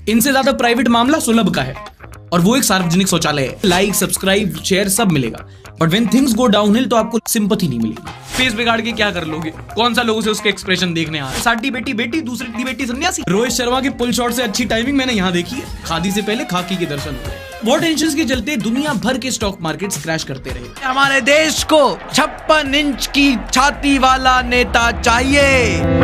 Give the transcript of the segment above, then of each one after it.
इनसे ज्यादा प्राइवेट मामला सुलभ का है और वो एक सार्वजनिक शौचालय है। लाइक, सब्सक्राइब, शेयर सब मिलेगा, but when things go downhill तो आपको सिंपैथी नहीं मिलेगी। फेस बिगाड़ के क्या कर लोगे? कौन सा लोगों से उसके एक्सप्रेशन देखने आ रहा है? साडी बेटी बेटी, दूसरी की बेटी सन्यासी। रोहित शर्मा की पुल शॉट से अच्छी टाइमिंग मैंने यहाँ देखी है। खादी से पहले खाकी के दर्शन हुए। वॉर टेंशंस के चलते दुनिया भर के स्टॉक मार्केट्स क्रैश करते रहे। हमारे देश को 56 इंच की छाती वाला नेता चाहिए।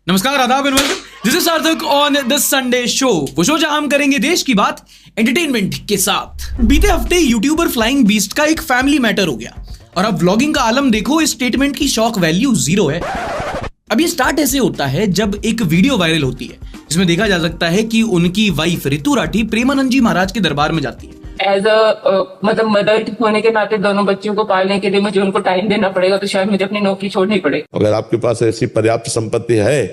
नमस्कार, आदाब एंड वेलकम। दिस इज सार्थक ऑन द संडे शो। वो शो जहां हम करेंगे देश की बात एंटरटेनमेंट के साथ। बीते हफ्ते यूट्यूबर फ्लाइंग बीस्ट का एक फैमिली मैटर हो गया और अब व्लॉगिंग का आलम देखो, इस स्टेटमेंट की शॉक वैल्यू 0 है। अब ये स्टार्ट ऐसे होता है जब एक वीडियो वायरल होती है जिसमें देखा जा सकता है कि उनकी वाइफ ऋतु राठी प्रेमानंद जी महाराज के दरबार में जाती है। एज मतलब मदर होने के नाते दोनों बच्चों को पालने के लिए मुझे उनको टाइम देना पड़ेगा, तो शायद मुझे अपनी नौकरी छोड़नी पड़े। अगर आपके पास ऐसी पर्याप्त संपत्ति है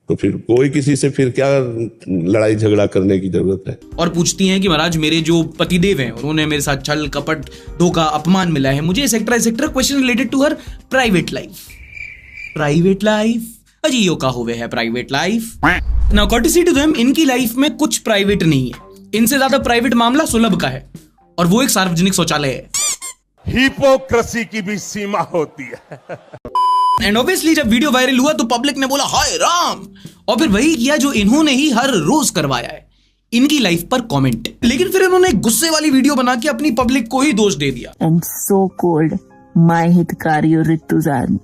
तो फिर कोई किसी से फिर क्या लड़ाई झगड़ा करने की जरूरत है। और पूछती हैं कि महाराज मेरे जो पतिदेव हैं उन्होंने मेरे साथ छल कपट धोखा अपमान मिला है मुझे, et cetera question related to her private life. अजीयो का हुए है private life. Now courtesy to them, इनकी लाइफ में कुछ प्राइवेट नहीं है। इनसे ज्यादा प्राइवेट मामला सुलभ का है और वो एक सार्वजनिक शौचालय है। हिपोक्रेसी की भी सीमा होती है। एंड ऑब्वियसली जब वीडियो वायरल हुआ तो पब्लिक ने बोला हाय राम, और फिर वही किया जो इन्होंने ही हर रोज करवाया है, इनकी लाइफ पर कमेंट। लेकिन फिर इन्होंने गुस्से वाली वीडियो बना के अपनी पब्लिक को ही दोष दे दिया। And so called my हितकारियों ऋतुजान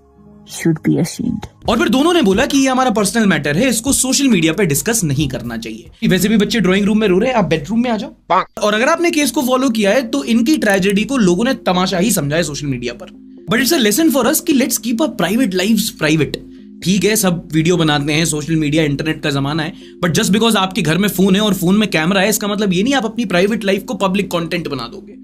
should be ashamed। और फिर दोनों ने बोला कि ये हमारा पर्सनल मैटर है, इसको सोशल मीडिया पे डिस्कस नहीं करना चाहिए। वैसे भी बच्चे ड्राइंग रूम में रो रहे हैं, आप बेडरूम में आ जाओ। और अगर आपने केस को फॉलो किया है तो इनकी ट्रेजेडी को लोगों ने तमाशा ही समझा है सोशल मीडिया पर। But it's a lesson for us कि let's keep a private lives private. ठीक है, सब वीडियो बनाते हैं, सोशल मीडिया इंटरनेट का जमाना है, बट जस्ट बिकॉज आपके घर में फोन है और फोन में कैमरा है इसका मतलब ये नहीं आप अपनी प्राइवेट लाइफ को पब्लिक कंटेंट बना दोगे।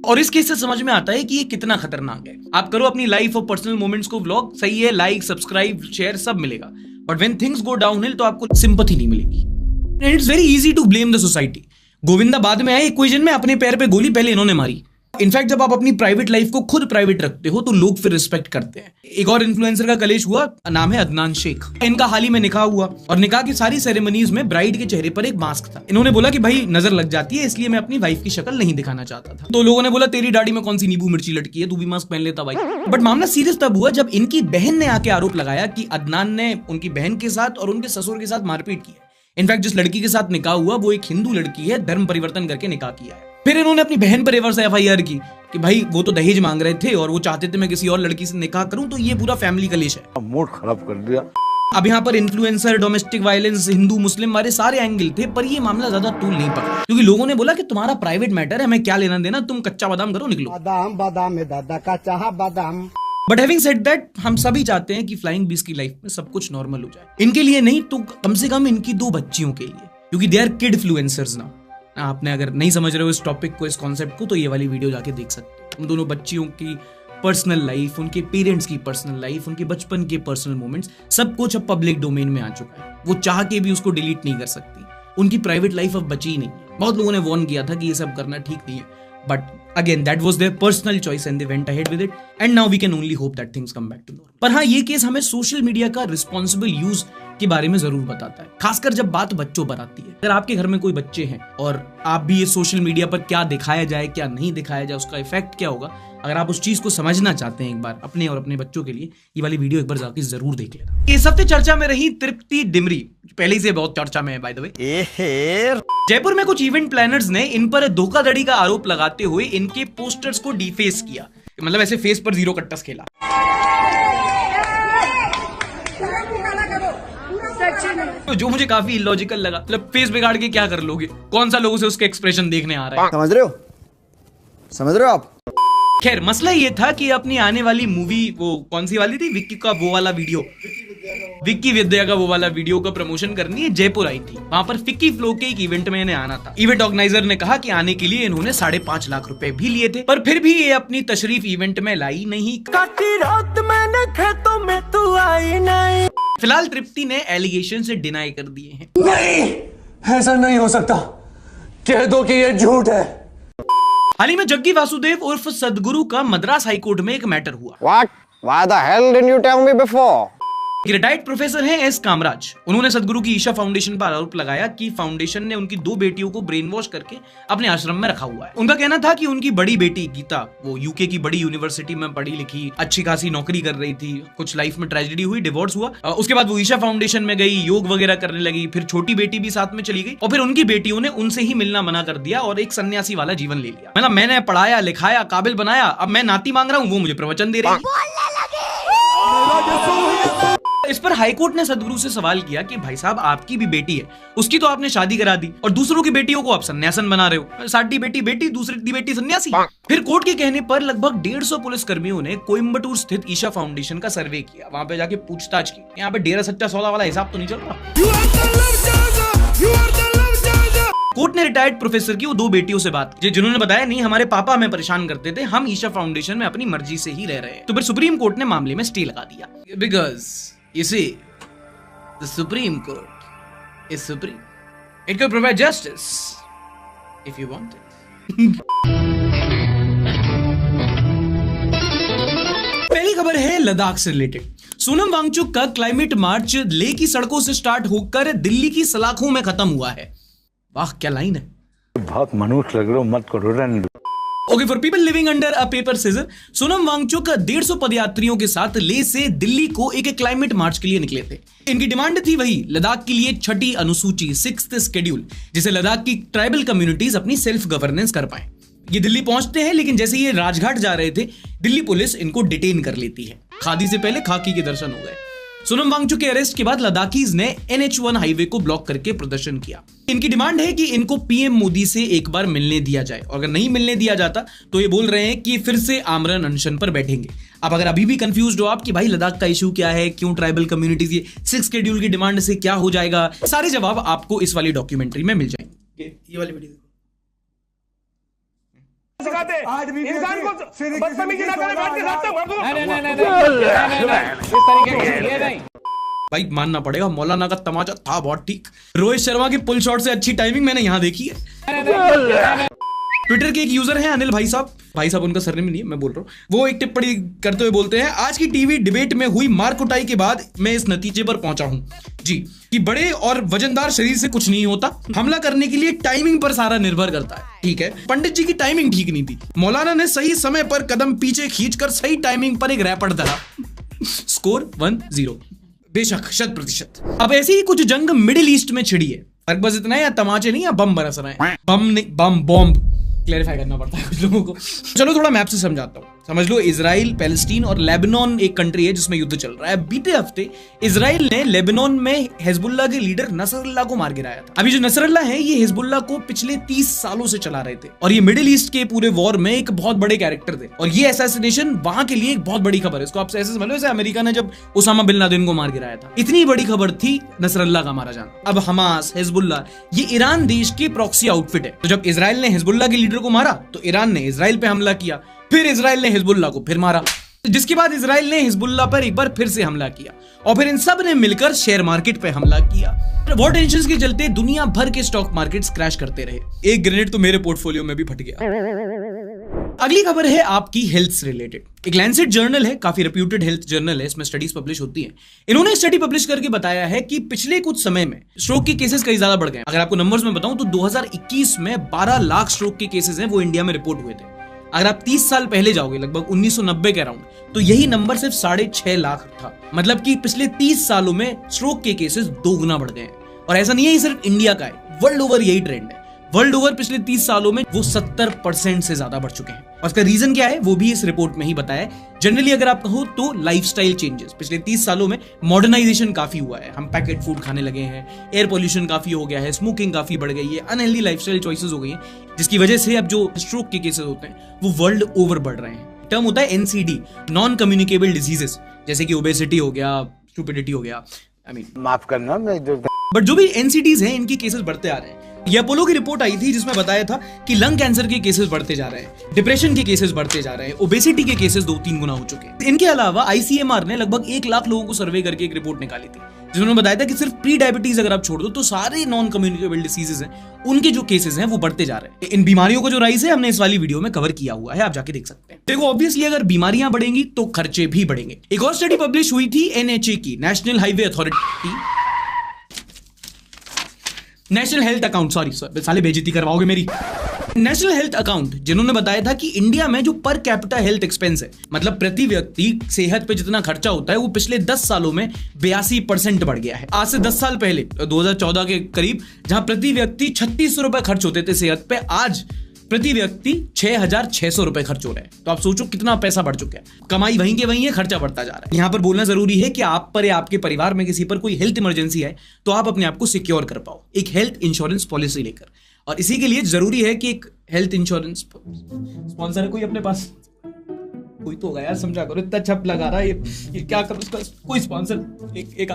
और इस केस से समझ में आता है कि ये कितना खतरनाक है। आप करो अपनी लाइफ और पर्सनल मोमेंट्स को व्लॉग, सही है, लाइक, सब्सक्राइब, शेयर सब मिलेगा, but when things go downhill तो आपको सिंपैथी नहीं मिलेगी। And it's very easy to blame the society. Govinda बाद में आए इक्वेशन में, अपने पैर पे गोली पहले इन्होंने मारी। इनफैक्ट जब आप अपनी प्राइवेट लाइफ को खुद प्राइवेट रखते हो तो लोग फिर रिस्पेक्ट करते हैं। एक और इन्फ्लुएंसर का कलेश हुआ, नाम है अदनान शेख। इनका हाल ही में निकाह हुआ और निकाह की सारी सेरेमनीज में ब्राइड के चेहरे पर एक मास्क था। इन्होंने बोला कि भाई नजर लग जाती है इसलिए मैं अपनी वाइफ की शक्ल नहीं दिखाना चाहता था। तो लोगों ने बोला तेरी दाढ़ी में कौन सी नींबू मिर्ची लटकी है, तू भी मास्क पहन लेता भाई। बट मामला सीरियस तब हुआ जब इनकी बहन ने आके आरोप लगाया कि अदनान ने उनकी बहन के साथ और उनके ससुर के साथ मारपीट की है। इनफैक्ट जिस लड़की के साथ निकाह हुआ वो एक हिंदू लड़की है, धर्म परिवर्तन करके निकाह किया है। फिर इन्होंने अपनी बहन पर रिवर्स FIR की कि भाई वो तो दहेज मांग रहे थे और वो चाहते थे मैं किसी और लड़की से निकाह करूं, तो ये पूरा फैमिली कलेश है। मूड खराब कर दिया। अब यहाँ पर इन्फ्लुएंसर, डोमेस्टिक वायलेंस, हिंदू मुस्लिम वाले सारे एंगल थे, पर ये मामला ज्यादा तूल नहीं पकड़ा क्योंकि लोगों ने बोला कि तुम्हारा प्राइवेट मैटर है, हमें क्या लेना देना, तुम कच्चा बादाम करो, निकलो। बादाम बादाम में दादा का चाह बादाम। बट हैविंग सेड दैट, हम सभी चाहते हैं कि फ्लाइंग बीस्ट की लाइफ में सब कुछ नॉर्मल हो जाए। इनके लिए नहीं तो कम से कम इनकी 2 बच्चियों के लिए, क्योंकि they are kid influencers now. आपने अगर नहीं समझ रहे हो इस टॉपिक को, इस कॉन्सेप्ट को, तो ये वाली वीडियो जाके देख सकते हो। उन दोनों बच्चियों की पर्सनल लाइफ, उनके पेरेंट्स की पर्सनल लाइफ, उनके बचपन के पर्सनल मोमेंट्स, सब कुछ अब पब्लिक डोमेन में आ चुका है। वो चाह के भी उसको डिलीट नहीं कर सकती। उनकी प्राइवेट लाइफ अब बची ही नहीं। बहुत लोगों ने वार्न किया था कि ये सब करना ठीक नहीं है, but again that was their personal choice and they went ahead with it, and now we can only hope that things come back to normal. पर हाँ, ये केस हमें सोशल मीडिया का रिस्पॉन्सिबल यूज के बारे में जरूर बताता है, खासकर जब बात बच्चों पर आती है। अगर आपके घर में कोई बच्चे हैं और आप भी ये सोशल मीडिया पर क्या दिखाया जाए क्या नहीं दिखाया जाए, उसका इफेक्ट क्या होगा, अगर आप उस चीज को समझना चाहते हैं एक बार अपने और अपने बच्चों के लिए, ये वाली वीडियो एक बार जाके जरूर देख लेना। इस हफ्ते चर्चा में रही तृप्ति डिमरी, पहले से बहुत चर्चा में है बाय द वे। जयपुर में कुछ इवेंट प्लानर्स ने इन पर धोखाधड़ी का आरोप लगाते हुए इनके पोस्टर्स को डिफेस किया, मतलब ऐसे फेस पर 0 कट्टस खेला। जो मुझे काफी इलॉजिकल लगा, मतलब फेस बिगाड़ के क्या कर लोगे? कौन सा लोगों से उसके एक्सप्रेशन देखने आ रहा है? समझ रहे हो आप? खैर मसला ये था कि अपनी आने वाली मूवी, वो कौन सी वाली थी, विक्की का वो वाला वीडियो, विक्की विद्या का वो वाला वीडियो का प्रमोशन करनी है, जयपुर आई थी। वहां पर फिक्की फ्लो के एक इवेंट में इन्हें आना था। इवेंट ऑर्गेनाइजर ने कहा कि आने के लिए इन्होंने 5.5 लाख रुपए भी लिए थे, पर फिर भी ये अपनी तशरीफ इवेंट में लाई नहीं। काटी रात मैंने खेतों में तू आई नहीं। फिलहाल तृप्ति ने एलिगेशन से डिनाई कर दिए हैं। ऐसा नहीं हो सकता, कह दो कि ये झूठ है। हाल ही में जग्गी वासुदेव उर्फ सदगुरु का मद्रास हाईकोर्ट में एक मैटर हुआ। What? Why the hell didn't you tell me before? Retired professor हैं एस कामराज। उन्होंने सदगुरु की ईशा फाउंडेशन पर आरोप लगाया कि फाउंडेशन ने उनकी 2 बेटियों को ब्रेन वॉश करके अपने आश्रम में रखा हुआ है। उनका कहना था कि उनकी बड़ी बेटी गीता, वो यूके की बड़ी यूनिवर्सिटी में पढ़ी लिखी, अच्छी खासी नौकरी कर रही थी, कुछ लाइफ में ट्रेजेडी हुई, डिवोर्स हुआ, उसके बाद वो ईशा फाउंडेशन में गई, योग वगैरह करने लगी, फिर छोटी बेटी भी साथ में चली गई और फिर उनकी बेटियों ने उनसे ही मिलना मना कर दिया और एक सन्यासी वाला जीवन ले लिया। मतलब मैंने पढ़ाया लिखाया काबिल बनाया, अब मैं नाती मांग रहा हूँ, वो मुझे प्रवचन दे रही है। इस पर हाईकोर्ट ने सदगुरु से सवाल किया कि भाई साहब आपकी भी बेटी है, उसकी तो आपने शादी करा दी और दूसरों की बेटियों को आप सन्यासन बना रहे हो, साडी बेटी बेटी दूसरी बेटी सन्यासी। फिर कोर्ट के कहने पर लगभग 150 पुलिस कर्मियों ने कोयम्बटूर स्थित ईशा फाउंडेशन का सर्वे किया, वहां पे जाके पूछताछ की, यहाँ पे डेरा सच्चा सौदा वाला हिसाब तो नहीं चल रहा। कोर्ट ने रिटायर्ड प्रोफेसर की वो 2 बेटियों से बात की जिन्होंने बताया नहीं हमारे पापा हमें परेशान करते थे, हम ईशा फाउंडेशन में अपनी मर्जी से ही रह रहे हैं। तो फिर सुप्रीम कोर्ट ने मामले में स्टे लगा दिया। Because you see the Supreme Court is supreme, it could provide justice if you want it. पहली खबर है लद्दाख से रिलेटेड। सोनम वांगचुक का क्लाइमेट मार्च लेह की सड़कों से स्टार्ट होकर दिल्ली की सलाखों में खत्म हुआ है। वाह क्या लाइन है, बहुत मनुष्य लग रहे हो, मत करो run. Okay, for people living under a paper seizure, Sonam Wangchuk 150 पदयात्रियों के साथ लेह से दिल्ली को एक क्लाइमेट मार्च के लिए निकले थे। इनकी डिमांड थी वही लद्दाख के लिए 6ठी अनुसूची 6th शेड्यूल, जिसे लद्दाख की ट्राइबल कम्युनिटीज अपनी सेल्फ गवर्नेंस कर पाए। ये दिल्ली पहुंचते हैं लेकिन जैसे ये राजघाट जा रहे थे दिल्ली पुलिस इनको डिटेन कर लेती है। खादी से पहले खाकी के दर्शन हो गए। सोनम वांगचुक के अरेस्ट के बाद लद्दाखीज ने NH1 हाईवे को ब्लॉक करके प्रदर्शन किया। इनकी डिमांड है कि इनको पीएम मोदी से एक बार मिलने दिया जाए और अगर नहीं मिलने दिया जाता तो ये बोल रहे हैं कि फिर से आमरण अनशन पर बैठेंगे। अब अगर अभी भी कंफ्यूज्ड हो आप कि भाई लद्दाख का इशू क्या है, क्यों ट्राइबल कम्युनिटीज ये 6 शेड्यूल की डिमांड से क्या हो जाएगा, सारे जवाब आपको इस वाली डॉक्यूमेंट्री में मिल जाएंगे। ये वाली वीडियो इंसान को बदतमीजी ना करे, बैठ के रास्ते भर दो। भाई मानना पड़ेगा मौलाना का तमाचा था बहुत ठीक। रोहित शर्मा की पुल शॉट से अच्छी टाइमिंग मैंने यहां देखी है। ट्विटर के एक यूजर हैं अनिल भाई साहब उनका सरनेम नहीं है, मैं बोल रहा हूँ, वो एक टिप्पणी करते हुए बोलते हैं आज की टीवी डिबेट में हुई मार कुटाई के बाद मैं इस नतीजे पर पहुंचा हूं जी कि बड़े और वजनदार शरीर से कुछ नहीं होता, हमला करने के लिए टाइमिंग पर सारा निर्भर करता है। ठीक है, पंडित जी की टाइमिंग ठीक नहीं थी, मौलाना ने सही समय पर कदम पीछे खींचकर सही टाइमिंग पर एक रैपट धरा। स्कोर 1-0, बेशक 100%। अब ऐसी ही कुछ जंग मिडिल ईस्ट में छिड़ी है, फर्क बस इतना है या तमाचे नहीं या बम बरस रहे हैं। बम नहीं, बॉम्ब क्लैरिफाई करना पड़ता है कुछ लोगों को। चलो थोड़ा मैप से समझाता हूँ। समझ लो इजराइल, पैलेस्टीन और लेबनान एक कंट्री है जिसमें युद्ध चल रहा है। बीते हफ्ते इजराइल ने लेबनान में हिजबुल्लाह के लीडर नसरल्लाह को मार गिराया था। अभी जो नसरल्लाह है ये हिजबुल्लाह को पिछले 30 सालों से चला रहे थे और ये मिडिल ईस्ट के पूरे वॉर में एक बहुत बड़े कैरेक्टर थे और ये असैसिनेशन वहां के लिए एक बहुत बड़ी खबर है। इसको आप ऐसे समझ लो जैसे अमेरिका ने जब उसामा बिन लादेन को मार गिराया था, इतनी बड़ी खबर थी नसरल्लाह का मारा जाना। अब हमास, हिजबुल्लाह ये ईरान देश के प्रॉक्सी आउटफिट है। तो जब इजराइल ने हिजबुल्लाह के लीडर को मारा तो ईरान ने इजराइल पे हमला किया, फिर इजराइल ने हिजबुल्लाह को फिर मारा, जिसके बाद इजराइल ने हिजबुल्लाह पर एक बार फिर से हमला किया और फिर इन सब ने मिलकर शेयर मार्केट पे हमला किया। वॉर टेंशंस के चलते दुनिया भर के स्टॉक मार्केट्स क्रैश करते रहे। एक ग्रेनेड तो मेरे पोर्टफोलियो में भी फट गया। अगली खबर है आपकी हेल्थ से रिलेटेड। एक लैंसेट जर्नल है, काफी रेप्यूटेड हेल्थ जर्नल है, इसमें स्टडीज पब्लिश होती हैं। इन्होंने स्टडी पब्लिश करके बताया है कि पिछले कुछ समय में स्ट्रोक के केसेस कई ज्यादा बढ़ गए। अगर आपको नंबर्स में बताऊं तो 2021 में 12 लाख स्ट्रोक के केसेस हैं वो इंडिया में रिपोर्ट हुए थे। अगर आप 30 साल पहले जाओगे लगभग 1990 के अराउंड तो यही नंबर सिर्फ 6.5 लाख था। मतलब कि पिछले 30 सालों में स्ट्रोक के केसेस 2 गुना बढ़ गए हैं। और ऐसा नहीं है सिर्फ इंडिया का है, वर्ल्ड ओवर यही ट्रेंड है। वर्ल्ड ओवर पिछले 30 सालों में वो 70% से ज्यादा बढ़ चुके हैं। और इसका रीजन क्या है वो भी इस रिपोर्ट में ही बताया है। जनरली अगर आप कहो तो लाइफस्टाइल चेंजेस, पिछले 30 सालों में मॉडर्नाइजेशन काफी हुआ है, हम पैकेट फूड खाने लगे हैं, एयर पोल्यूशन काफी हो गया है, स्मोकिंग काफी बढ़ गई है, अनहेल्दी लाइफस्टाइल चॉइसेस हो गई हैं, जिसकी वजह से अब जो स्ट्रोक के केसेस होते हैं वो वर्ल्ड ओवर बढ़ रहे हैं। टर्म होता है NCD, नॉन कम्युनिकेबल डिजीजेस, जैसे कि ओबेसिटी हो गया, स्टुपिडिटी हो गया, माफ करना बट जो भी NCDs हैं इनके केसेस बढ़ते आ रहे हैं। ये अपोलो की रिपोर्ट आई थी जिसमें बताया था कि लंग कैंसर के केसेस बढ़ते जा रहे हैं, डिप्रेशन के केसेस बढ़ते जा रहे हैं, ओबेसिटी के केसेस 2-3 गुना हो चुके हैं। इनके अलावा ICMR ने लगभग 1 लाख लोगों को सर्वे करके एक रिपोर्ट निकाली थी जिन्होंने बताया था कि सिर्फ प्री डायबिटीज अगर आप छोड़ दो तो सारे नॉन कम्युनिकेबल डिसीजेज हैं, उनके जो केसेस हैं वो बढ़ते जा रहे हैं। इन बीमारियों का जो राइज है हमने इस वाली वीडियो में कवर किया हुआ है, आप जाके देख सकते हैं। देखो ऑब्वियसली अगर बीमारियां बढ़ेंगी तो खर्चे भी बढ़ेंगे। एक और स्टडी पब्लिश हुई थी NHA की, national highway authority, national health account, sorry साले बेइज्जती करवाओगे मेरी, नेशनल हेल्थ अकाउंट, जिन्होंने बताया था कि इंडिया में जो पर कैपिटा हेल्थ एक्सपेंस है, मतलब प्रति व्यक्ति सेहत पे जितना खर्चा होता है, वो पिछले 10 सालों में 82% बढ़ गया है। आज से 10 साल पहले 2014 के करीब जहां प्रति व्यक्ति 3600 रुपए खर्च होते थे सेहत पे, आज प्रति व्यक्ति 6600 रुपए खर्च हो रहे हैं। तो आप सोचो कितना पैसा बढ़ चुका है। कमाई वहीं के वहीं है, खर्चा बढ़ता जा रहा है। यहां पर बोलना जरूरी है कि आप पर या आपके परिवार में किसी पर कोई हेल्थ इमरजेंसी है तो आप अपने आप को सिक्योर कर पाओ एक हेल्थ इंश्योरेंस पॉलिसी लेकर। और इसी के लिए जरूरी है कि एक हेल्थ इंश्योरेंस स्पॉन्सर है कोई अपने पास, कोई तो होगा यार, समझा करो, इतना छप लगा रहा है ये क्या करो, उसका कोई स्पॉन्सर एक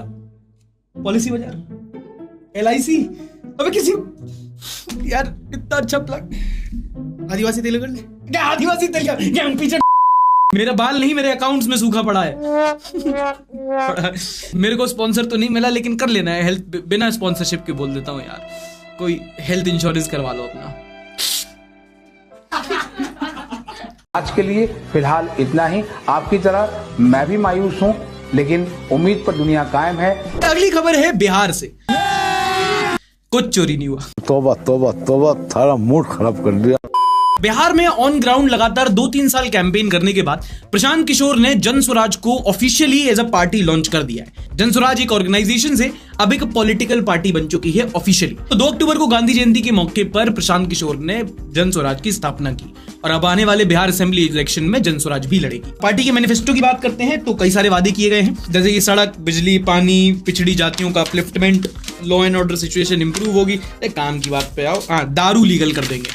पॉलिसी बाजार LIC, अबे किसी यार इतना छप लग, आदिवासी तेल कर क्या, आदिवासी तेल क्या पीछे, मेरा बाल नहीं मेरे अकाउंट्स में सूखा पड़ा है मेरे को स्पॉन्सर तो नहीं मिला लेकिन कर लेना है हेल्थ, बिना स्पॉन्सरशिप के बोल देता हूँ यार, कोई हेल्थ इंश्योरेंस करवा लो अपना। आज के लिए फिलहाल इतना ही। आपकी तरह मैं भी मायूस हूं, लेकिन उम्मीद पर दुनिया कायम है। अगली खबर है बिहार से। कुछ चोरी नहीं हुआ। तौबा तौबा तौबा, थारा मूड खराब कर दिया। बिहार में ऑन ग्राउंड लगातार 2-3 साल कैंपेन करने के बाद प्रशांत किशोर ने जन स्वराज को officially as a party launch कर दिया है। जन स्वराज एक ऑर्गेनाइजेशन से अब एक पॉलिटिकल पार्टी बन चुकी है ऑफिशियली। तो 2 अक्टूबर को गांधी जयंती के मौके पर प्रशांत किशोर ने जन स्वराज की स्थापना की और अब आने वाले बिहार असेंबली इलेक्शन में जन स्वराज भी लड़ेगी। पार्टी के मैनिफेस्टो की बात करते हैं तो कई सारे वादे किए गए हैं, जैसे कि सड़क, बिजली, पानी, पिछड़ी जातियों का upliftment, law and order situation improve होगी। काम की बात पे आओ, दारू लीगल कर देंगे,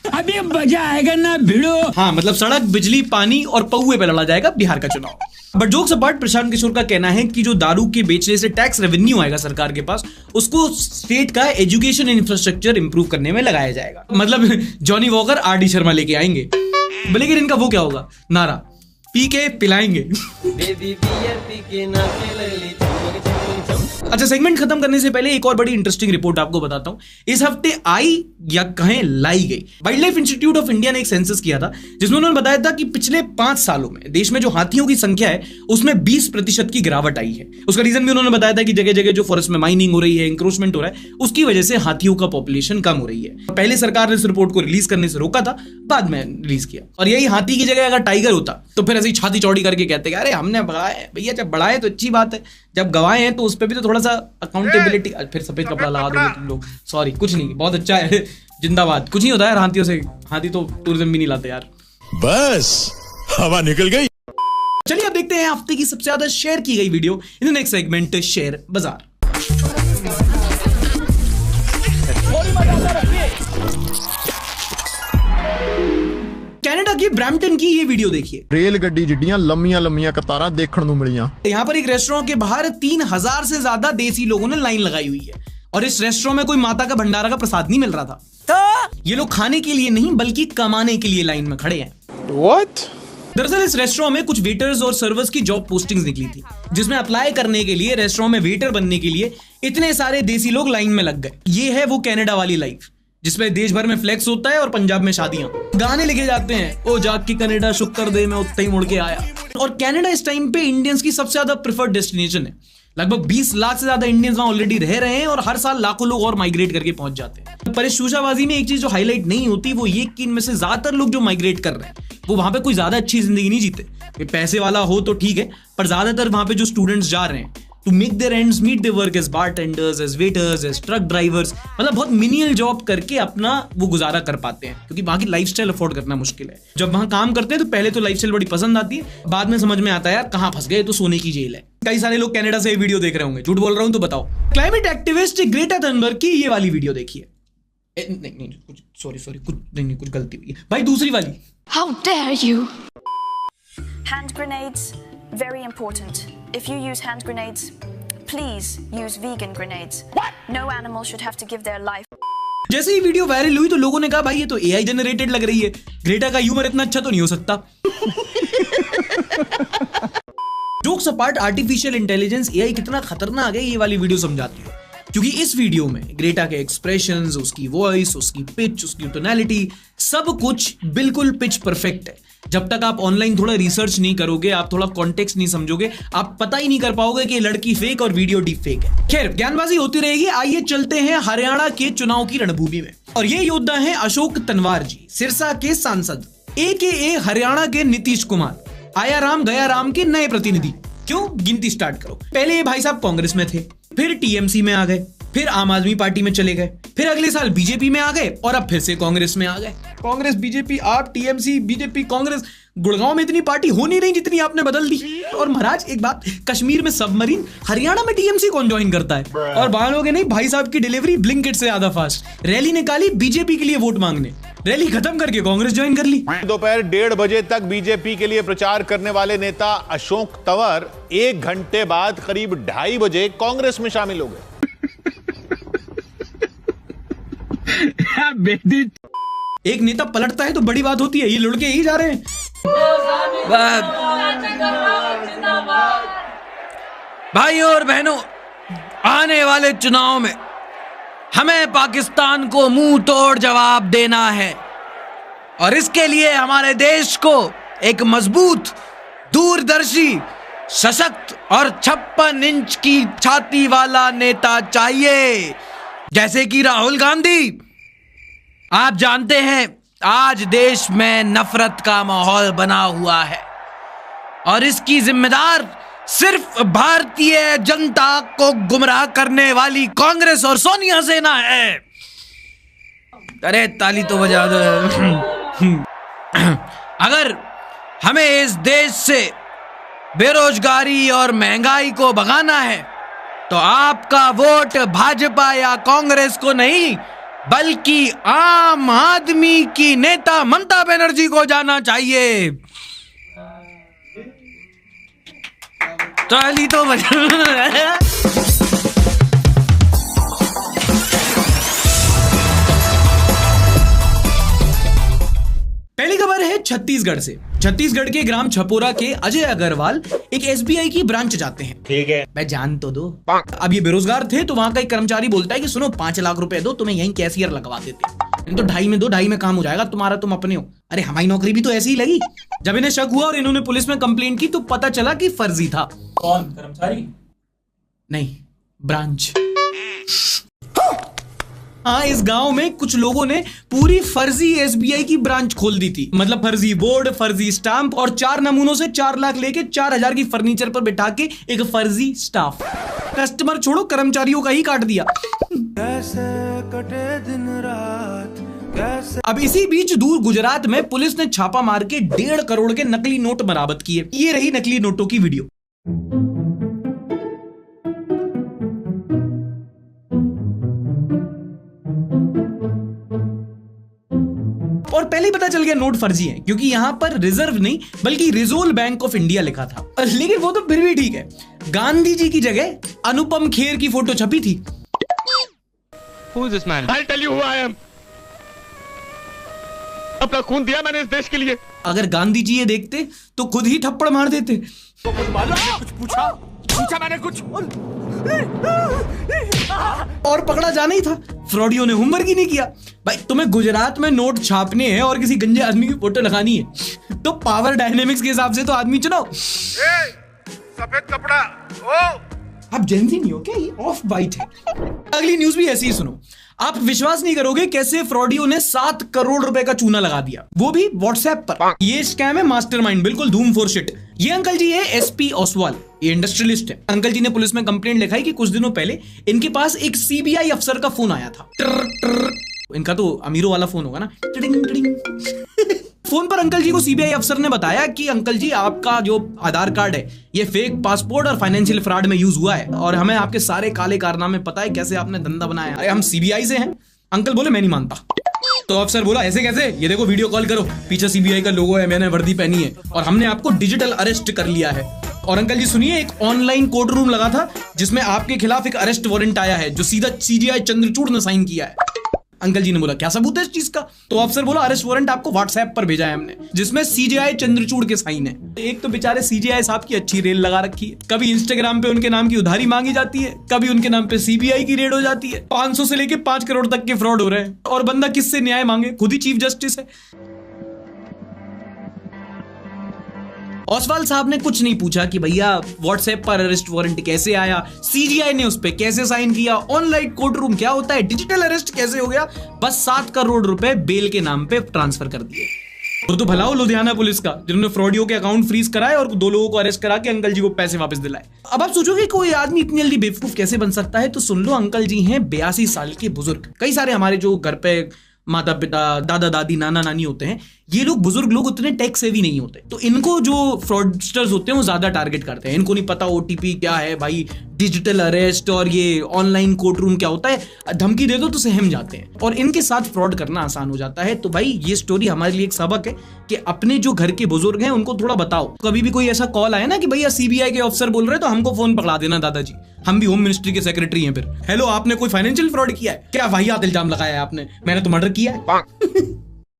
अभी मजा आएगा ना भिड़ो। हाँ, मतलब सड़क, बिजली, पानी और पौवे पे लड़ा जाएगा बिहार का चुनाव। But jokes apart, Prashant Kishor का कहना है कि जो दारू के बेचने से टैक्स रेवेन्यू आएगा सरकार के पास, उसको स्टेट का एजुकेशन इंफ्रास्ट्रक्चर इंप्रूव करने में लगाया जाएगा। मतलब जॉनी वॉकर RD शर्मा लेके आएंगे। लेकिन इनका वो क्या होगा नारा, पी के पिलाएंगे। अच्छा, सेगमेंट खत्म करने से पहले एक और बड़ी इंटरेस्टिंग रिपोर्ट आपको बताता हूं। इस हफ्ते आई या कहें लाई गई। Wild life institute of India ने एक सेंसस किया था जिसमें उन्होंने बताया था कि पिछले 5 सालों में देश में जो हाथियों की संख्या है उसमें 20% की गिरावट आई है। उसका रीजन भी उन्होंने बताया था कि जगह जगह जो फॉरेस्ट में माइनिंग हो रही है, इंक्रोचमेंट हो रहा है, उसकी वजह से हाथियों का पॉपुलेशन कम हो रही है। पहले सरकार ने इस रिपोर्ट को रिलीज करने से रोका था, बाद में रिलीज किया। और यही हाथी की जगह अगर टाइगर होता तो फिर ऐसी छाती चौड़ी करके कहते अरे हमने बढ़ाए भैया, जब बढ़ाए तो अच्छी बात है, जब गवाए हैं तो उस पर भी तो थोड़ा सा अकाउंटेबिलिटी। फिर सफेद कपड़ा लगा दोगे तुम लोग, सॉरी कुछ नहीं, बहुत अच्छा है, जिंदाबाद। कुछ नहीं होता यार हाथियों से, हाथी तो टूरिज्म भी नहीं लाते यार। बस हवा निकल गई। चलिए अब देखते हैं हफ्ते की सबसे ज्यादा शेयर की गई video in the next segment, share बाजार। कनाडा के ब्रैम्पटन की ये वीडियो देखिए। रेलगड्डी जिड्डियां लंबियां लंबियां कतारां देखने को मिलियां। यहाँ पर एक रेस्टोरेंट के बाहर 3000 से ज्यादा देसी लोगों ने लाइन लगाई हुई है और इस रेस्टोरेंट में कोई माता का भंडारा का प्रसाद नहीं मिल रहा था। तो ये लोग खाने के लिए नहीं बल्कि कमाने के लिए लाइन में खड़े हैं। What? दरअसल इस रेस्टोरेंट में कुछ वेटर्स और सर्वर्स की जॉब पोस्टिंग्स निकली थी जिसमें अप्लाई करने के लिए रेस्टोरेंट में वेटर बनने के लिए इतने सारे देसी लोग लाइन में लग गए। ये है वो कनाडा वाली लाइफ जिसमें देश भर में फ्लेक्स होता है और पंजाब में शादियां, गाने लिखे जाते हैं, ओ जाग की कनाडा शुक्र दे मैं उत्ते ही मुड़ के आया। और कनाडा इस टाइम पे इंडियंस की सबसे ज्यादा प्रेफर्ड डेस्टिनेशन है। लगभग 20 लाख से ज्यादा इंडियंस वहां ऑलरेडी रह रहे हैं और हर साल लाखों लोग और माइग्रेट करके पहुंच जाते हैं। पर इस शूशाबाजी में एक चीज जो हाईलाइट नहीं होती वो ये कि इनमें से ज्यादातर लोग जो माइग्रेट कर रहे हैं वो वहां पे कोई ज्यादा अच्छी जिंदगी नहीं जीते। पैसे वाला हो तो ठीक है, पर ज्यादातर वहां पे जो स्टूडेंट्स जा रहे हैं to make their ends meet, they work as bartenders, as waiters, as truck drivers, मतलब बहुत मिनियल जॉब करके अपना वो गुजारा कर पाते हैं क्योंकि वहां की लाइफस्टाइल अफोर्ड करना मुश्किल है। जब वहां काम करते हैं तो पहले तो लाइफस्टाइल बड़ी पसंद आती है, बाद में समझ में आता है यार कहां फंस गए, तो सोने की जेल है। कई सारे लोग कनाडा से वीडियो देख रहे होंगे, झूठ बोल रहा हूं तो बताओ। क्लाइमेट एक्टिविस्ट ग्रेटा थनबर्ग की ये वाली वीडियो देखिए। नहीं कुछ सॉरी कुछ नहीं कुछ गलती हुई है भाई, दूसरी वाली। How dare you? Hand grenades, very important. If you use hand grenades, please use vegan grenades. What? No animal should have to give their life. जैसे ही वीडियो वायरल हुई तो लोगों ने कहा भाई ये तो एआई जनरेटेड लग रही है, ग्रेटा का ह्यूमर इतना अच्छा तो नहीं हो सकता। Jokes apart, artificial intelligence AI कितना खतरनाक है ये वाली वीडियो समझाती है, क्योंकि इस वीडियो में ग्रेटा के एक्सप्रेशंस, उसकी वॉइस, उसकी पिच, उसकी टोनैलिटी, सब कुछ बिल्कुल पिच परफेक्ट है। जब तक आप ऑनलाइन थोड़ा रिसर्च नहीं करोगे, आप थोड़ा कॉन्टेक्स्ट नहीं समझोगे, आप पता ही नहीं कर पाओगे कि लड़की फेक और वीडियो डीप फेक है। खैर, ज्ञानबाजी होती रहेगी। आइए चलते हैं हरियाणा के चुनाव की रणभूमि में, और ये योद्धा हैं अशोक तनवार जी, सिरसा के सांसद, AKA हरियाणा के नीतीश कुमार, आया राम गया राम के नए प्रतिनिधि। क्यों? गिनती स्टार्ट करो। पहले ये भाई साहब कांग्रेस में थे, फिर टीएमसी में आ गए, फिर आम आदमी पार्टी में चले गए, फिर अगले साल बीजेपी में आ गए और अब फिर से कांग्रेस में आ गए। कांग्रेस, बीजेपी, आप, टीएमसी, बीजेपी, कांग्रेस। गुड़गांव में इतनी पार्टी हो नहीं रही जितनी आपने बदल दी। और महाराज एक बात, कश्मीर में सबमरीन, हरियाणा में टीएमसी कौन ज्वाइन करता है? और मानोगे नहीं, भाई साहब की डिलीवरी ब्लिंकिट से ज्यादा फास्ट। रैली निकाली बीजेपी के लिए वोट मांगने, रैली खत्म करके कांग्रेस ज्वाइन कर ली। दोपहर 1:30 बजे तक बीजेपी के लिए प्रचार करने वाले नेता अशोक तंवर 1 घंटे बाद करीब 2:30 बजे कांग्रेस में शामिल हो गए। एक नेता पलटता है तो बड़ी बात होती है, ये लुढ़के ही जा रहे हैं। भाइयों और बहनों, आने वाले चुनाव में हमें पाकिस्तान को मुंह तोड़ जवाब देना है, और इसके लिए हमारे देश को एक मजबूत, दूरदर्शी, सशक्त और 56 इंच की छाती वाला नेता चाहिए, जैसे कि राहुल गांधी। आप जानते हैं आज देश में नफरत का माहौल बना हुआ है, और इसकी जिम्मेदार सिर्फ भारतीय जनता को गुमराह करने वाली कांग्रेस और सोनिया सेना है। अरे ताली तो बजा दो। अगर हमें इस देश से बेरोजगारी और महंगाई को भगाना है तो आपका वोट भाजपा या कांग्रेस को नहीं, बल्कि आम आदमी की नेता ममता बनर्जी को जाना चाहिए। ताली तो बजा। पहली खबर है छत्तीसगढ़ से। छत्तीसगढ़ के ग्राम छपोरा के अजय अग्रवाल एक SBI की ब्रांच जाते हैं। ठीक है, मैं जान तो दो। अब ये बेरोजगार थे तो वहां का एक कर्मचारी बोलता है कि सुनो 5 लाख रुपए दो, तुम्हें यहीं कैशियर लगवा देते, तो 2.5 में दो, 2.5 में काम हो जाएगा तुम्हारा, तुम अपने हो। अरे हमारी नौकरी भी तो ऐसी ही लगी। जब इन्हें शक हुआ और इन्होंने पुलिस में कंप्लेंट की तो पता चला कि फर्जी था। कौन? कर्मचारी नहीं, ब्रांच। हाँ, इस गांव में कुछ लोगों ने पूरी फर्जी SBI की ब्रांच खोल दी थी। मतलब फर्जी बोर्ड, फर्जी स्टाम्प और 4 नमूनों से 4 लाख लेके 4,000 की फर्नीचर पर बिठा के एक फर्जी स्टाफ। कस्टमर छोड़ो, कर्मचारियों का ही काट दिया। कैसे कटे दिन रात कैसे। अब इसी बीच दूर गुजरात में पुलिस ने छापा मार के 1.5 करोड़ के नकली नोट बरामद किए। ये रही नकली नोटों की वीडियो। और पहले ही पता चल गया नोट फर्जी है, क्योंकि यहां पर रिजर्व नहीं बल्कि रिजर्व बैंक ऑफ इंडिया लिखा था। लेकिन वो तो फिर भी ठीक है, गांधी जी की जगह अनुपम खेर की फोटो छपी थी। Who is this man? I'll tell you who I am. अपना खून दिया मैंने इस देश के लिए। अगर गांधी जी ये देखते तो खुद ही थप्पड़ मार देते। तो कुछ पूछा मैंने कुछ और पकड़ा जाना ही था। फ्रॉडियों ने होमवर्क ही नहीं किया। भाई तुम्हें गुजरात में नोट छापने हैं और किसी गंजे आदमी की फोटो लगानी है तो पावर डायनेमिक्स के हिसाब से तो आदमी चुनाओ। सफेद कपड़ा आप जेंजी नहीं हो क्या? ये ऑफ वाइट है। अगली न्यूज भी ऐसी ही सुनो। आप विश्वास नहीं करोगे कैसे फ्रॉडियों ने 7 करोड़ रुपए का चूना लगा दिया, वो भी व्हाट्सएप पर। ये स्कैम है मास्टरमाइंड, बिल्कुल धूम फोर शिट। ये अंकल जी है SP ओसवाल, ये इंडस्ट्रियलिस्ट है। अंकल जी ने पुलिस में कंप्लेंट लिखाई कि कुछ दिनों पहले इनके पास एक CBI अफसर का फोन आया था। इनका तो अमीरों वाला फोन होगा ना। फोन पर अंकल जी को CBI अफसर ने बताया कि अंकल जी आपका जो आधार कार्ड है ये फेक पासपोर्ट और फाइनेंशियल फ्रॉड में यूज हुआ है, और हमें आपके सारे काले कारनामे पता है, कैसे आपने धंधा बनाया। अरे हम CBI से हैं। अंकल बोले मैं नहीं मानता। तो अफसर बोला ऐसे कैसे? ये देखो वीडियो कॉल करो, पीछे CBI का लोगो है, मैंने वर्दी पहनी है और हमने आपको डिजिटल अरेस्ट कर लिया है। और अंकल जी सुनिए, एक ऑनलाइन कोर्ट रूम लगा था जिसमें आपके खिलाफ एक अरेस्ट वारंट आया है जो सीधा CGI चंद्रचूड़ ने साइन किया है। अंकल जी ने बोला क्या सबूत है इस चीज का? तो अफसर बोला अरेस्ट वारंट आपको व्हाट्सएप पर भेजा है हमने, जिसमें सीजेआई चंद्रचूड़ के साइन है। एक तो बेचारे सीजेआई साहब की अच्छी रेल लगा रखी है, कभी इंस्टाग्राम पे उनके नाम की उधारी मांगी जाती है, कभी उनके नाम पे सीबीआई की रेड हो जाती है। 500 से लेके 5 करोड़ तक के फ्रॉड हो रहे हैं, और बंदा किससे न्याय मांगे? खुद ही चीफ जस्टिस है। ओसवाल साहब ने कुछ नहीं पूछा कि भैया व्हाट्सएप पर अरेस्ट वारंट कैसे आया, सीजीआई ने उस पे कैसे साइन किया, ऑनलाइन कोर्ट रूम क्या होता है, डिजिटल अरेस्ट कैसे हो गया। बस 7 करोड़ रुपए बेल के नाम पे ट्रांसफर कर दिए। और तो भला हो लुधियाना पुलिस का, जिन्होंने फ्रॉडियों के अकाउंट फ्रीज कराए और 2 लोगों को अरेस्ट करा के अंकल जी को पैसे वापस दिलाए। अब आप सोचोगे कोई आदमी इतनी जल्दी बेवकूफ कैसे बन सकता है? तो सुन लो, अंकल जी हैं 82 साल के बुजुर्ग। कई सारे हमारे जो घर पे माता पिता, दादा दादी, नाना नानी होते हैं, ये लोग बुजुर्ग लोग उतने टेक सेवी नहीं होते, तो इनको जो फ्रॉडस्टर्स होते हैं वो ज्यादा टारगेट करते हैं। इनको नहीं पता ओटीपी क्या है भाई, डिजिटल अरेस्ट और ये ऑनलाइन कोर्ट रूम क्या होता है, धमकी दे दो तो सहम जाते हैं और इनके साथ फ्रॉड करना आसान हो जाता है। तो भाई ये स्टोरी हमारे लिए एक सबक है कि अपने जो घर के बुजुर्ग हैं उनको थोड़ा बताओ। कभी भी कोई ऐसा कॉल आए ना कि भैया सीबीआई के ऑफिसर बोल रहे हैं, तो हमको फोन पकड़ा देना दादाजी, हम भी होम मिनिस्ट्री के सेक्रेटरी हैं। फिर हेलो, आपने कोई फाइनेंशियल फ्रॉड किया है क्या? वाहियात इल्जाम लगाया है आपने, मैंने तो मर्डर किया है।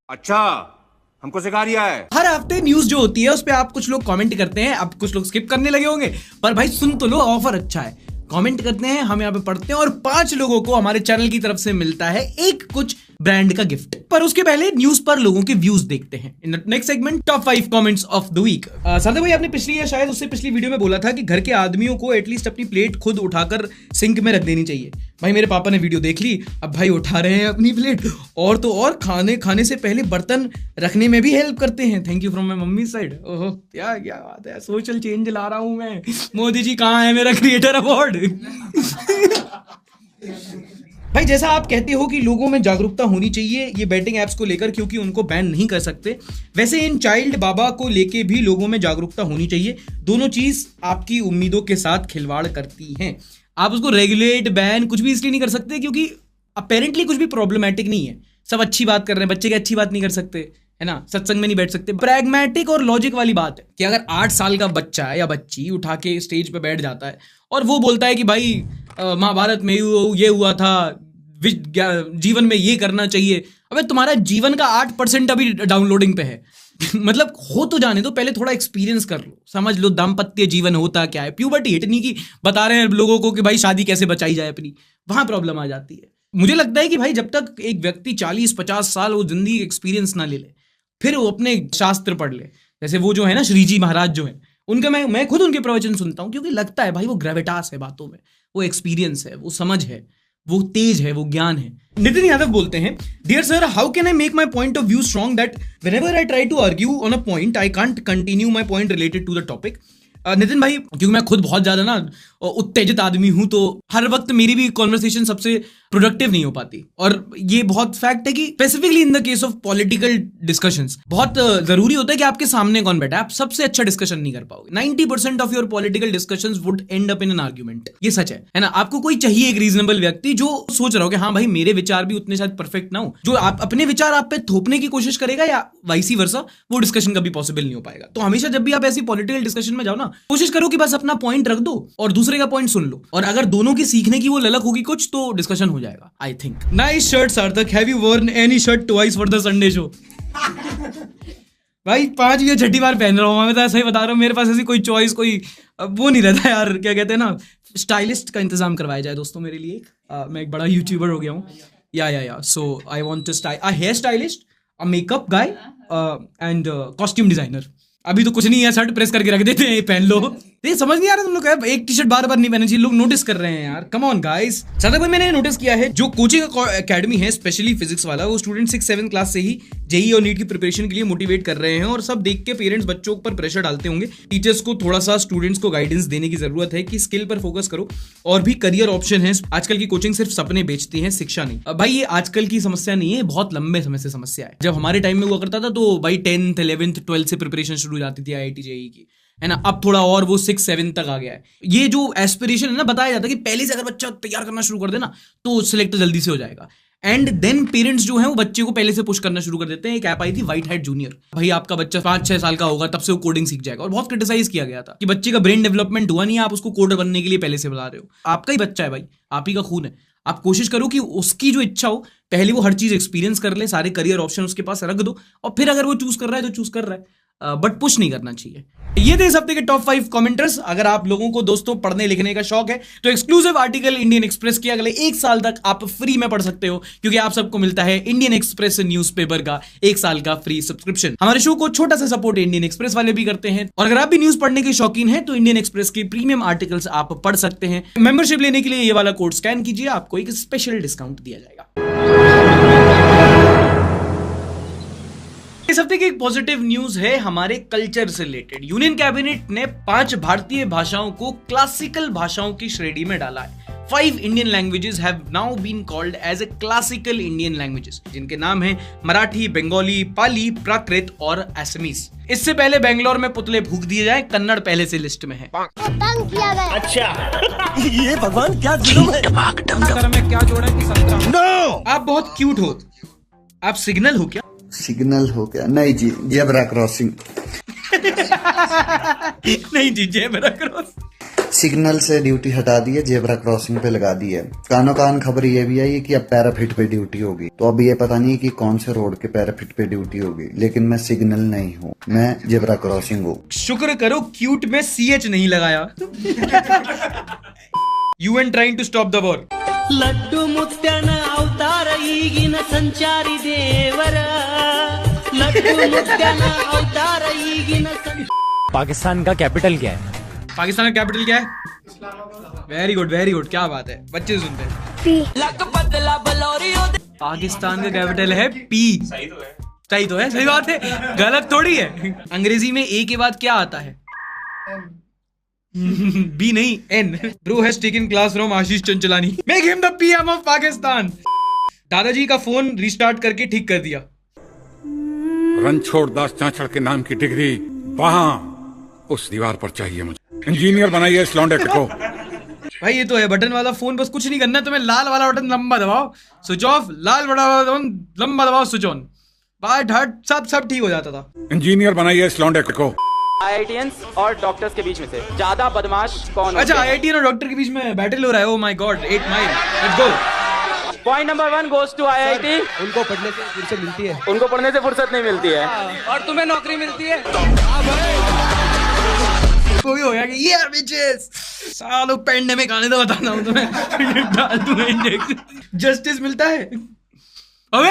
अच्छा, हमको सिखा रिया है। हर हफ्ते न्यूज जो होती है उस पे आप कुछ लोग कमेंट करते हैं, अब कुछ लोग स्किप करने लगे होंगे, पर भाई सुन तो लो, ऑफर अच्छा है। कमेंट करते हैं, हम यहाँ पे पढ़ते हैं और 5 लोगों को हमारे चैनल की तरफ से मिलता है एक कुछ ब्रांड का गिफ्ट। पर उसके पहले न्यूज पर लोगों के व्यूज देखते हैं। In the next segment, top 5 comments of the week. सरदार भाई, आपने पिछली या शायद उससे पिछली वीडियो में बोला था कि घर के आदमियों को एटलीस्ट अपनी प्लेट खुद उठाकर सिंक में रख देनी चाहिए। भाई मेरे पापा ने वीडियो देख ली, अब भाई उठा रहे हैं अपनी प्लेट, और तो और खाने से पहले बर्तन रखने में भी हेल्प करते हैं। Thank you from my mummy side. ओहो क्या बात है, सोशल चेंज ला रहा हूं मैं। मोदी जी कहाँ है मेरा क्रिएटर अवार्ड? भाई जैसा आप कहते हो कि लोगों में जागरूकता होनी चाहिए ये बैटिंग एप्स को लेकर, क्योंकि उनको बैन नहीं कर सकते, वैसे इन चाइल्ड बाबा को लेके भी लोगों में जागरूकता होनी चाहिए। दोनों चीज आपकी उम्मीदों के साथ खिलवाड़ करती हैं। आप उसको रेगुलेट, बैन कुछ भी इसलिए नहीं कर सकते क्योंकि अपेरेंटली कुछ भी प्रॉब्लमेटिक नहीं है। सब अच्छी बात कर रहे हैं, बच्चे की अच्छी बात नहीं कर सकते, है ना, सत्संग में नहीं बैठ सकते। प्रैग्मेटिक और लॉजिक वाली बात है कि अगर 8 साल का बच्चा या बच्ची उठा के स्टेज पे बैठ जाता है और वो बोलता है कि भाई महाभारत में ये हुआ था, जीवन में ये करना चाहिए। अबे तुम्हारा जीवन का 8% अभी डाउनलोडिंग पे है। मतलब हो तो जाने दो, पहले थोड़ा एक्सपीरियंस कर लो, समझ लो दाम्पत्य जीवन होता क्या है। प्यूबर्टी हिटनी की बता रहे हैं लोगों को कि भाई शादी कैसे बचाई जाए अपनी, वहां प्रॉब्लम आ जाती है। मुझे लगता है कि भाई जब तक एक व्यक्ति 40-50 साल वो जिंदगी एक्सपीरियंस ना ले ले, फिर वो अपने शास्त्र पढ़ ले। जैसे वो जो है ना श्रीजी महाराज जो है, उनका मैं खुद उनके प्रवचन सुनता हूँ, क्योंकि लगता है भाई वो ग्रेविटास है बातों में, वो एक्सपीरियंस है, वो समझ है, वो तेज है, वो ज्ञान है। नितिन यादव बोलते हैं, dear sir, how can I make my point of view strong that whenever I try to argue on a point I can't continue my point related to the topic. Nitin भाई, क्योंकि मैं खुद बहुत ज्यादा ना उत्तेजित आदमी हूं, तो हर वक्त मेरी भी कॉन्वर्सेशन सबसे प्रोडक्टिव नहीं हो पाती। और ये बहुत फैक्ट है कि specifically in the case of political discussions बहुत जरूरी होता है कि आपके सामने कौन बैठा है। आप सबसे अच्छा डिस्कशन नहीं कर पाओगे। 90% of your political discussions would and up in an argument. ये सच है ना। आपको कोई चाहिए एक रीजनेबल व्यक्ति जो सोच रहा हो कि हाँ भाई मेरे विचार भी उतने शायद परफेक्ट ना हो, जो आप अपने विचार आप पे थोपने की कोशिश करेगा, या वाइसी वर्सा, वो डिस्कशन कभी पॉसिबल नहीं हो पाएगा। तो हमेशा जब भी आप ऐसी पॉलिटिकल डिस्कशन में जाओ ना, कोशिश करो कि बस अपना पॉइंट रख दो और दूसरे का पॉइंट सुन लो, और अगर दोनों की सीखने की वो ललक होगी कुछ, तो डिस्कशन हो जाएगा। I think. Nice shirt Sarthak, have you worn any shirt twice for the Sunday show? भाई 5 या 6 बार पहन रहा हूँ मैं, तो ऐसा ही बता रहा हूँ। मेरे पास ऐसी कोई चॉइस, कोई वो नहीं रहता यार। क्या कहते हैं ना, स्टाइलिस्ट का इंतजाम करवाया जाए दोस्तों मेरे लिए। मैं एक बड़ा यूट्यूबर हो गया हूँ। या so I want to style a hair stylist, a makeup guy and costume designer. अभी तो कुछ नहीं है, शर्ट प्रेस करके रख देते हैं, पहन लो। ये समझ नहीं आ रहा तुम लोग, एक टी शर्ट बार बार नहीं पहननी चाहिए। लोग नोटिस कर रहे हैं यार, कम ऑन गाइस। सादा भाई, मैंने नोटिस किया है जो कोचिंग एकेडमी है स्पेशली फिजिक्स वाला, वो स्टूडेंट 6-7 क्लास से ही जेई और नीट की प्रिपरेशन के लिए मोटिवेट कर रहे हैं। और सब देख के पेरेंट्स बच्चों पर प्रेशर डालते होंगे। टीचर्स को थोड़ा सा स्टूडेंट्स को गाइडेंस देने की जरूरत है कि स्किल पर फोकस करो, और भी करियर ऑप्शन है। आजकल की कोचिंग सिर्फ सपने बेचती है, शिक्षा नहीं। भाई ये आजकल की समस्या नहीं है, बहुत लंबे समय से समस्या है। जब हमारे टाइम में हुआ करता था तो भाई 10th 11th 12th से प्रिपरेशन शुरू हो जाती थी IIT JEE की, है ना। अब थोड़ा और वो 6-7 तक आ गया है। ये जो एस्पिरेशन है ना, बताया जाता है कि पहले से अगर बच्चा तैयार करना शुरू कर देना तो सिलेक्ट जल्दी से हो जाएगा। एंड देन पेरेंट्स जो है वो बच्चे को पहले से पुश करना शुरू कर देते हैं। एक ऐप आई थी व्हाइट हैट जूनियर, भाई आपका बच्चा 5-6 साल का होगा तब से वो कोडिंग सीख जाएगा। और बहुत क्रिटिसाइज किया गया था कि बच्चे का ब्रेन डेवलपमेंट हुआ नहीं है, आप उसको कोडर बनने के लिए पहले से बुला रहे हो। आपका ही बच्चा है भाई, आप ही का खून है, आप कोशिश करो कि उसकी जो इच्छा हो पहले वो हर चीज एक्सपीरियंस कर ले, सारे करियर ऑप्शन उसके पास रख दो और फिर अगर वो चूज कर रहा है तो चूज कर रहा है, बट पुश नहीं करना चाहिए। ये थे इस हफ्ते के टॉप 5 कमेंटर्स। अगर आप लोगों को दोस्तों पढ़ने लिखने का शौक है तो एक्सक्लूसिव आर्टिकल इंडियन एक्सप्रेस के अगले 1 साल तक आप फ्री में पढ़ सकते हो, क्योंकि आप सबको मिलता है इंडियन एक्सप्रेस न्यूज़पेपर का 1 साल का फ्री सब्सक्रिप्शन। हमारे शो को छोटा सा सपोर्ट इंडियन एक्सप्रेस वाले भी करते हैं, और अगर आप भी न्यूज पढ़ने के शौकीन हैं तो इंडियन एक्सप्रेस के प्रीमियम आर्टिकल्स आप पढ़ सकते हैं। मेंबरशिप लेने के लिए ये वाला कोड स्कैन कीजिए, आपको एक स्पेशल डिस्काउंट दिया जाएगा। इस हफ्ते की एक पॉजिटिव न्यूज है हमारे कल्चर से रिलेटेड। यूनियन कैबिनेट ने 5 भारतीय भाषाओं को क्लासिकल भाषाओं की श्रेणी में डाला है। 5 Indian languages have now been called as a classical Indian languages, जिनके नाम हैं मराठी, बंगाली, पाली, प्राकृत और असमीज। इससे पहले बेंगलोर में पुतले फूंक दिए जाए, कन्नड़ पहले से लिस्ट में है। अच्छा ये भगवान क्या जुल्म है। में क्या जोड़ा कि 17 नो। आप बहुत क्यूट हो, आप सिग्नल हो क्या? सिग्नल हो क्या? नहीं जी, जेब्रा क्रॉसिंग। नहीं जी, जेब्रा क्रॉसिंग। सिग्नल से ड्यूटी हटा दी है, जेब्रा क्रॉसिंग पे लगा दी है। कानो कान खबर ये भी आई है कि अब पैराफिट पे ड्यूटी होगी। तो अब ये पता नहीं कि कौन से रोड के पैराफिट पे ड्यूटी होगी, लेकिन मैं सिग्नल नहीं हूँ, मैं जेब्रा क्रॉसिंग हूँ। शुक्र करो क्यूट में CH नहीं लगाया। UN trying to stop the war. Laddu मुत्यान अवतार ईगिन संचारी देवर, लड्डू मुत्यान अवतार ईगिन। पाकिस्तान का कैपिटल क्या है? पाकिस्तान का कैपिटल क्या है? वेरी गुड, वेरी गुड, क्या बात है, बच्चे सुनते हैं। पाकिस्तान का कैपिटल है P। सही तो है, सही बात है, गलत थोड़ी है। अंग्रेजी में A के बाद क्या आता है? B नहीं, N। Bro has taken class from Ashish Chanchlani. Make him the PM of Pakistan. दादाजी का फोन रिस्टार्ट करके ठीक कर दिया। रणछोड़ दास चांचड़ के नाम की डिग्री वहाँ उस दीवार पर चाहिए मुझे। इंजीनियर बनाइए इस लौंडे को। भाई ये तो है बटन वाला फोन, बस कुछ नहीं करना तुम्हें, लाल वाला बटन लंबा दबाओ, स्विच ऑफ, लाल वाला बटन लंबा दबाओ, स्विच ऑन, बाट हट सब ठीक हो जाता था। इंजीनियर बनाइए इस लौंडे को। IITians और डॉक्टर्स के बीच में से ज्यादा बदमाश कौन? अच्छा, IITian और डॉक्टर के बीच में बैटल हो रहा है। Oh my God, 8 mile, let's go. Point number 1 गोes to IIT। उनको पढ़ने से फुर्सत मिलती है, उनको पढ़ने से फुर्सत नहीं मिलती है। और तुम्हें नौकरी मिलती है। कोई हो गया कि ये बिचेस सालों पेंडेमिक आने तो बताना हूं तुम्हें, डाल दूंगा इंजेक्शन, जस्टिस मिलता है। अबे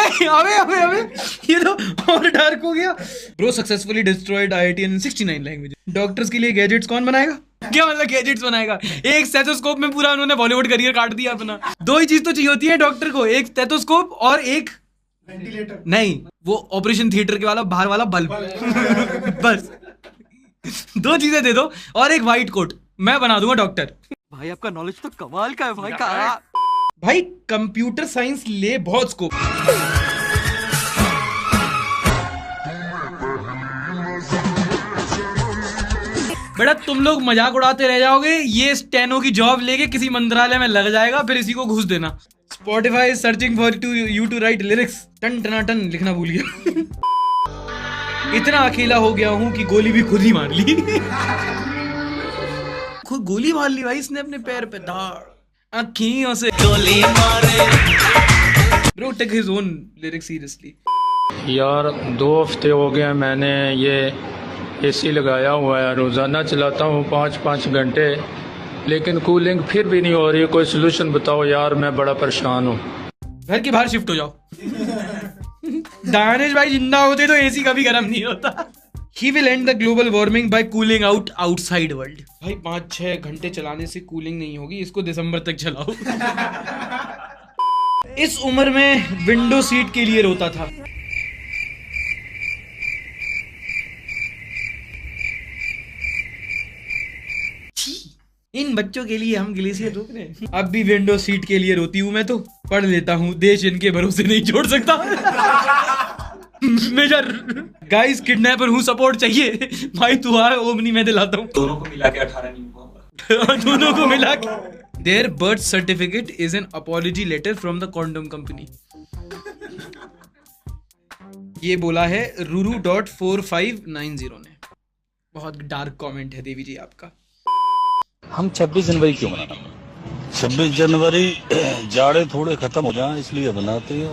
ये तो और डार्क हो गया। Bro successfully destroyed IITian in 69 languages. Doctors के लिए गैजेट्स कौन बनाएगा? क्या मतलब गैजेट्स बनाएगा? एक स्टेथोस्कोप में पूरा उन्होंने बॉलीवुड करियर काट दिया अपना। 2 ही चीज तो चाहिए होती है डॉक्टर को, एक स्टेथोस्कोप और एक वेंटिलेटर। नहीं, वो ऑपरेशन थिएटर के वाला बाहर वाला बल्ब। बस 2 चीजें दे दो और एक व्हाइट कोट, मैं बना दूंगा डॉक्टर। भाई आपका नॉलेज तो कमाल का है भाई का। भाई कंप्यूटर साइंस ले बहुत स्कोप। बेटा तुम लोग मजाक उड़ाते रह जाओगे, ये स्टेनो की जॉब लेके किसी मंत्रालय में लग जाएगा, फिर इसी को घुस देना। Spotify is searching for you to write lyrics। टन टनाटन लिखना भूल गया। इतना अकेला हो गया हूं कि गोली भी खुद ही मार ली। खुद गोली मार ली भाई इसने अपने पैर पे, धाड़ अखियों से गोली मारे। Bro take his own lyrics seriously। यार 2 हफ्ते हो गए मैंने ये AC लगाया हुआ है, रोजाना चलाता हूँ 5-5 घंटे, लेकिन कूलिंग फिर भी नहीं हो रही है। कोई सोल्यूशन बताओ यार, मैं बड़ा परेशान हूँ। घर के बाहर शिफ्ट हो जाओ। दानिश भाई जिंदा होते तो AC कभी गर्म नहीं होता। He will end the global warming by cooling out outside world। भाई 5-6 घंटे चलाने से कूलिंग नहीं होगी, इसको दिसंबर तक चलाओ। इस उम्र में विंडो सीट के लिए रोता था। इन बच्चों के लिए हम ग्लेशियर रोक रहे हैं। अब भी विंडो सीट के लिए रोती हूँ मैं तो। पढ़ लेता हूँ, देश इनके भरोसे नहीं छोड़ सकता। मेजर गाइस किडनैपर हूँ, सपोर्ट चाहिए। भाई तू आ, ओमनी मैं दिलाता हूँ। दोनों को मिला के 18 नहीं हुआ। दोनों को मिला के। Their birth certificate is an apology letter from the condom company. ये बोला है ruru.4590 ने। बहुत डार्क कमेंट है देवी जी आपका। हम 26 जनवरी क्यों मनाते हैं? 26 जनवरी जाड़े थोड़े खत्म हो जाएं इसलिए बनाते हैं।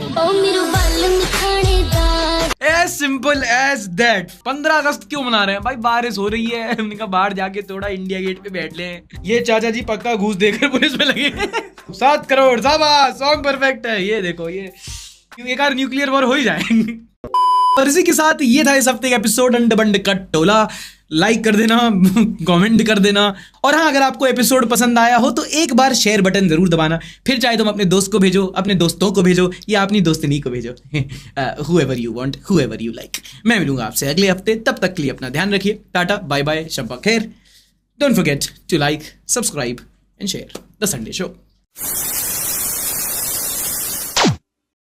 As simple as that. 15 अगस्त क्यों मना रहे हैं भाई? बारिश हो रही है, हमने कहा बाहर जाके थोड़ा इंडिया गेट पे बैठ ले। ये चाचा जी पक्का घूस देकर पुलिस में लगे। 7 करोड़ शाबाश, सॉन्ग परफेक्ट है। ये देखो, ये एक बार न्यूक्लियर वॉर हो ही जाएंगे। और इसी के साथ ये था इस हफ्ते का एपिसोड अंड बंड का टोला। लाइक कर देना, कमेंट कर देना, और हाँ, अगर आपको एपिसोड पसंद आया हो तो एक बार शेयर बटन जरूर दबाना। फिर चाहे तुम अपने दोस्त को भेजो, अपने दोस्तों को भेजो, या अपनी दोस्तनी को भेजो। whoever you want, whoever you like। मैं मिलूंगा आपसे अगले हफ्ते, तब तक के लिए अपना ध्यान रखिए। टाटा, बाय बाय, शब्बा खैर। Don't forget to like, subscribe and share the Sunday show.